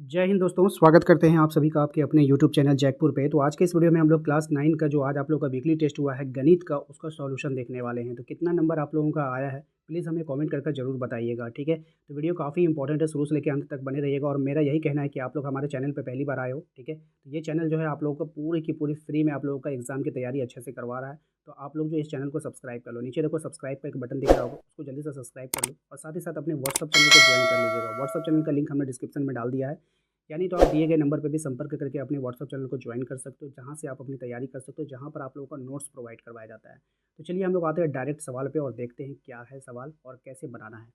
जय हिंद दोस्तों, स्वागत करते हैं आप सभी का आपके अपने यूट्यूब चैनल जैकपुर पे। तो आज के इस वीडियो में हम लोग क्लास 9 का जो आज आप लोग का वीकली टेस्ट हुआ है गणित का, उसका सॉल्यूशन देखने वाले हैं। तो कितना नंबर आप लोगों का आया है प्लीज़ हमें कमेंट करके ज़रूर बताइएगा, ठीक है। तो वीडियो काफ़ी इंपॉर्टेंट है, शुरू से लेकर अंत तक बने रहिएगा। और मेरा यही कहना है कि आप लोग हमारे चैनल पर पहली बार आए हो, ठीक है। तो ये चैनल जो है आप लोगों को पूरी की पूरी फ्री में आप लोगों का एग्जाम की तैयारी अच्छे से करवा रहा है। तो आप लोग जो इस चैनल को सब्सक्राइब कर लो, नीचे देखो सब्सक्राइब का एक बटन दिख रहा होगा, उसको जल्दी से सब्सक्राइब कर लो और साथ ही साथ अपने व्हाट्सअप चैनल को ज्वाइन कर लीजिएगा। व्हाट्सअप चैनल का लिंक हमने डिस्क्रिप्शन में डाल दिया है, यानी तो आप दिए गए नंबर पे भी संपर्क करके अपने व्हाट्सअप चैनल को ज्वाइन कर सकते हो, जहाँ से आप अपनी तैयारी कर सकते हो, जहाँ पर आप लोगों का नोट्स प्रोवाइड करवाया जाता है। तो चलिए हम लोग आते हैं डायरेक्ट सवाल पे और देखते हैं क्या है सवाल और कैसे बनाना है।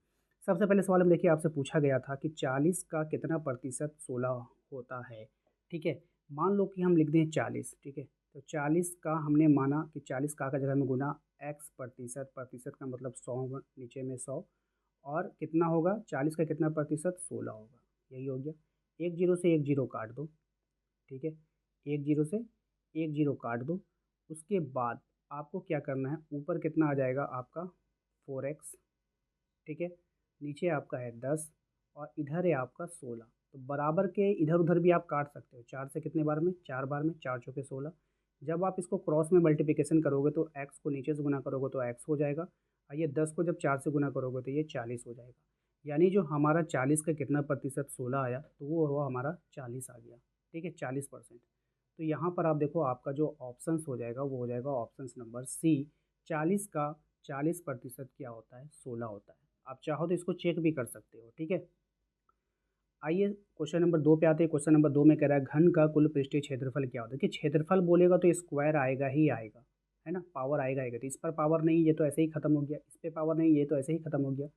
सबसे पहले सवाल में देखिए आपसे पूछा गया था कि 40 का कितना प्रतिशत 16 होता है, ठीक है। मान लो कि हम लिख दें 40, ठीक है। तो 40 का हमने माना कि 40 का जगह में गुना x प्रतिशत, प्रतिशत का मतलब 100, नीचे में 100, और कितना होगा 40 का कितना प्रतिशत 16 होगा, यही हो गया। एक जीरो से एक जीरो काट दो, ठीक है। एक जीरो से एक जीरो काट दो। उसके बाद आपको क्या करना है, ऊपर कितना आ जाएगा आपका 4x, ठीक है। नीचे आपका है 10 और इधर है आपका 16। तो बराबर के इधर उधर भी आप काट सकते हो। 4 से कितने बार में, 4 बार में, 4 चौके 16। जब आप इसको क्रॉस में मल्टीप्लिकेशन करोगे तो x को नीचे से गुना करोगे तो x हो जाएगा, और ये 10 को जब 4 से गुना करोगे तो ये 40 हो जाएगा। यानी जो हमारा 40 का कितना प्रतिशत 16 आया, तो वो हुआ हमारा 40 आ गया, ठीक है, 40%। तो यहाँ पर आप देखो आपका जो ऑप्शंस हो जाएगा वो हो जाएगा ऑप्शंस नंबर सी। 40 का 40% क्या होता है, 16 होता है। आप चाहो तो इसको चेक भी कर सकते हो, ठीक है। आइए क्वेश्चन नंबर 2 पे आते हैं। क्वेश्चन नंबर 2 में कह रहा है घन का कुल पृष्ठीय क्षेत्रफल क्या होता है। कि क्षेत्रफल बोलेगा तो स्क्वायर आएगा ही आएगा, है ना, पावर आएगा आएगा। तो इस पर पावर नहीं, ये तो ऐसे ही खत्म हो गया। इस पर पावर नहीं, ये तो ऐसे ही खत्म हो गया।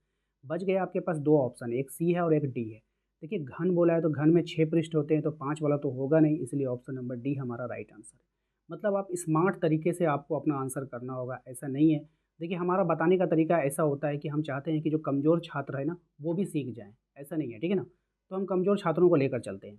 बच गया आपके पास दो ऑप्शन, एक सी है और एक डी है। देखिए घन बोला है तो घन में 6 पृष्ठ होते हैं, तो 5 वाला तो होगा नहीं, इसलिए ऑप्शन नंबर डी हमारा राइट आंसर है। मतलब आप स्मार्ट तरीके से आपको अपना आंसर करना होगा, ऐसा नहीं है। देखिए हमारा बताने का तरीका ऐसा होता है कि हम चाहते हैं कि जो कमज़ोर छात्र है ना वो भी सीख जाएँ, ऐसा नहीं है, ठीक है ना। तो हम कमज़ोर छात्रों को लेकर चलते हैं।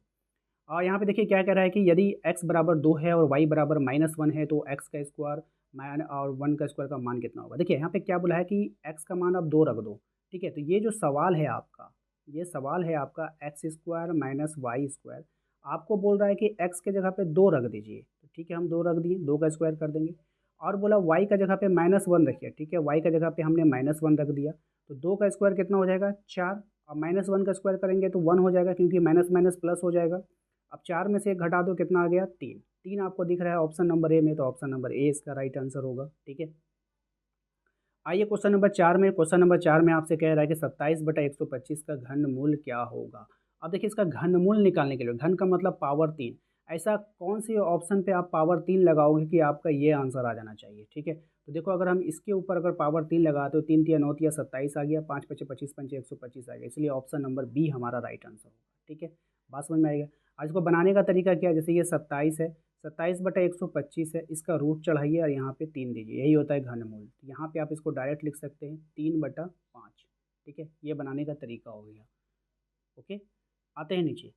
और यहाँ पे देखिए क्या कह रहा है कि यदि x बराबर 2 है और y बराबर -1 है तो x का स्क्वायर मान और 1 का स्क्वायर का मान कितना होगा। देखिए यहाँ पे क्या बोला है कि x का मान आप 2 रख दो, ठीक है। तो ये जो सवाल है आपका, ये सवाल है आपका x square minus y square. आपको बोल रहा है कि x के जगह पे 2 रख दीजिए, तो ठीक है हम 2 रख दिए, 2 का स्क्वायर कर देंगे। और बोला y का जगह पे -1 रखिए, ठीक है, y का जगह पे हमने -1 रख दिया। तो 2 का स्क्वायर कितना हो जाएगा 4, और -1 का स्क्वायर करेंगे तो 1 हो जाएगा, क्योंकि माइनस माइनस प्लस हो जाएगा। अब 4 में से 1 घटा दो, कितना आ गया 3। 3 आपको दिख रहा है ऑप्शन नंबर ए में, तो ऑप्शन नंबर ए इसका राइट आंसर होगा, ठीक है। आइए क्वेश्चन नंबर 4 में। क्वेश्चन नंबर 4 में आपसे कह रहा है कि 27/125 का घनमूल क्या होगा। अब देखिए इसका घनमूल निकालने के लिए, घन का मतलब पावर 3, ऐसा कौन सी ऑप्शन पे आप पावर 3 लगाओगे कि आपका ये आंसर आ जाना चाहिए, ठीक है। तो देखो अगर हम इसके ऊपर अगर पावर 3 लगाते हो, 3 तिया 9 तिया 27 आ गया, 5 पचे 25 पंचे 125 आ गया, इसलिए ऑप्शन नंबर बी हमारा राइट आंसर होगा, ठीक है। बात समझ में आएगा। आज इसको बनाने का तरीका क्या है, जैसे ये 27 है, 27/125 है, इसका रूट चढ़ाइए और यहाँ पे 3 दीजिए, यही होता है घनमूल। तो यहाँ पे आप इसको डायरेक्ट लिख सकते हैं 3/5, ठीक है। ये बनाने का तरीका हो गया, ओके। आते हैं नीचे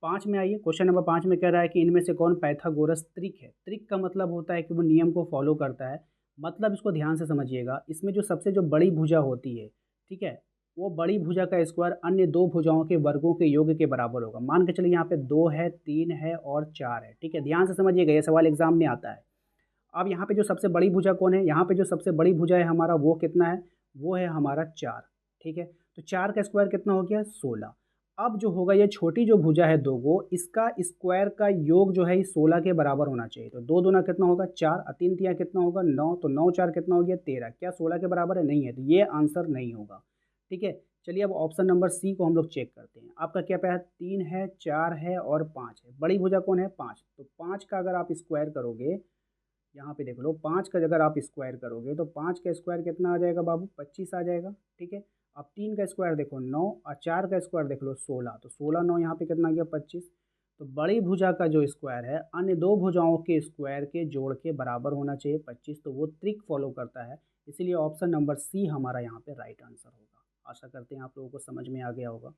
5 में। आइए क्वेश्चन नंबर 5 में कह रहा है कि इनमें से कौन पाइथागोरस त्रिक है। त्रिक का मतलब होता है कि वो नियम को फॉलो करता है। मतलब इसको ध्यान से समझिएगा, इसमें जो सबसे जो बड़ी भुजा होती है, ठीक है, वो बड़ी भुजा का स्क्वायर अन्य दो भुजाओं के वर्गों के योग के बराबर होगा। मान के चलिए यहाँ पे 2 है, 3 है और 4 है, ठीक है। ध्यान से समझिएगा, ये सवाल एग्जाम में आता है। अब यहाँ पे जो सबसे बड़ी भुजा कौन है, यहाँ पे जो सबसे बड़ी भुजा है हमारा वो कितना है, वो है हमारा 4, ठीक है। तो 4 का स्क्वायर कितना हो गया 16। अब जो होगा ये छोटी जो भुजा है दो गो, इसका स्क्वायर का योग जो है ये 16 के बराबर होना चाहिए। तो 2 दूना कितना होगा 4, और 3 तिया कितना होगा 9, तो 9 4 कितना हो गया 13। क्या 16 के बराबर है, नहीं है, तो ये आंसर नहीं होगा, ठीक है। चलिए अब ऑप्शन नंबर सी को हम लोग चेक करते हैं। आपका क्या पाया, 3 है, 4 है और 5 है। बड़ी भुजा कौन है 5, तो 5 का अगर आप स्क्वायर करोगे, यहाँ पे देख लो 5 का अगर आप स्क्वायर करोगे तो 5 का स्क्वायर कितना आ जाएगा बाबू 25 आ जाएगा, ठीक है। अब 3 का स्क्वायर देखो 9, और 4 का स्क्वायर देख लो 16, तो 16 9 यहाँ पे कितना आ गया 25। तो बड़ी भुजा का जो स्क्वायर है अन्य दो भुजाओं के स्क्वायर के जोड़ के बराबर होना चाहिए 25, तो वो ट्रिक फॉलो करता है। इसीलिए ऑप्शन नंबर सी हमारा यहाँ पे राइट आंसर होगा। आशा करते हैं आप लोगों को समझ में आ गया होगा।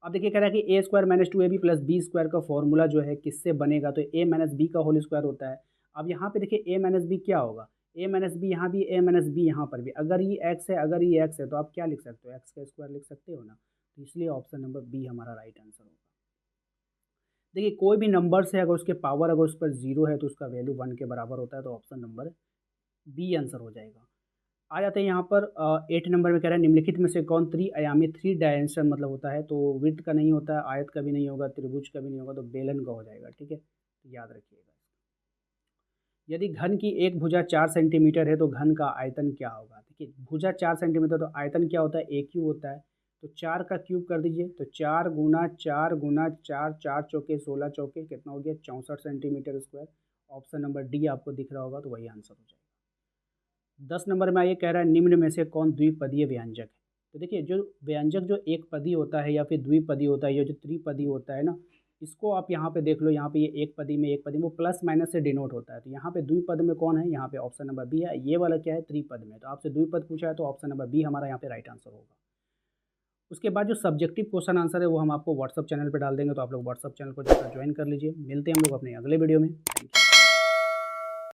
अब देखिए कह रहा है कि a square minus 2ab plus b square का फॉर्मूला जो है किससे बनेगा, तो ए माइनस बी का होल स्क्वायर होता है। अब यहाँ पे देखिए ए माइनस बी क्या होगा, ए माइनस बी यहाँ भी, ए माइनस बी यहाँ पर भी। अगर ये एक्स है, अगर ये एक्स है तो आप क्या लिख सकते हो, एक्स का स्क्वायर लिख सकते हो ना। तो इसलिए ऑप्शन नंबर बी हमारा राइट आंसर होगा। देखिए कोई भी नंबर से अगर उसके पावर अगर उस पर 0 है तो उसका वैल्यू 1 के बराबर होता है, तो ऑप्शन नंबर बी आंसर हो जाएगा। आ जाते हैं यहाँ पर 8 नंबर में कह रहा है निम्नलिखित में से कौन त्रिआयामी, थ्री डायमेंशन मतलब होता है, तो वृत्त का नहीं होता है, आयत का भी नहीं होगा, त्रिभुज का भी नहीं होगा, तो बेलन का हो जाएगा। ठीक है, तो याद रखिएगा। यदि घन की एक भुजा 4 सेंटीमीटर है तो घन का आयतन क्या होगा। देखिए भुजा 4 सेंटीमीटर, तो आयतन क्या होता है, एक क्यूब होता है, तो 4 का क्यूब कर दीजिए, तो 4 गुना 4 गुना 4, 4 चौके 16 चौके कितना हो गया, 64 centimetre square. Option number D आपको दिख रहा होगा, तो वही आंसर हो जाएगा। 10 नंबर में आइए, कह रहा है निम्न में से कौन द्विपदीय व्यंजक है। तो देखिए जो व्यंजक जो एक पदी होता है या फिर द्विपदी होता है या जो त्रिपदी होता है ना, इसको आप यहाँ पे देख लो, यहाँ पे ये एक पदी में, एक पदी में वो प्लस माइनस से डिनोट होता है। तो यहाँ पे द्विपद में कौन है, यहाँ पे ऑप्शन नंबर बी है। ये वाला क्या है, त्रिपद में। तो आपसे द्विपद पूछा है तो ऑप्शन नंबर बी हमारा यहाँ पे राइट आंसर होगा। उसके बाद जो सब्जेक्टिव क्वेश्चन आंसर है वो हम आपको व्हाट्सअप चैनल पर डाल देंगे, तो आप लोग व्हाट्सअप चैनल को जाकर ज्वाइन कर लीजिए। मिलते हैं हम लोग अपने अगले वीडियो में।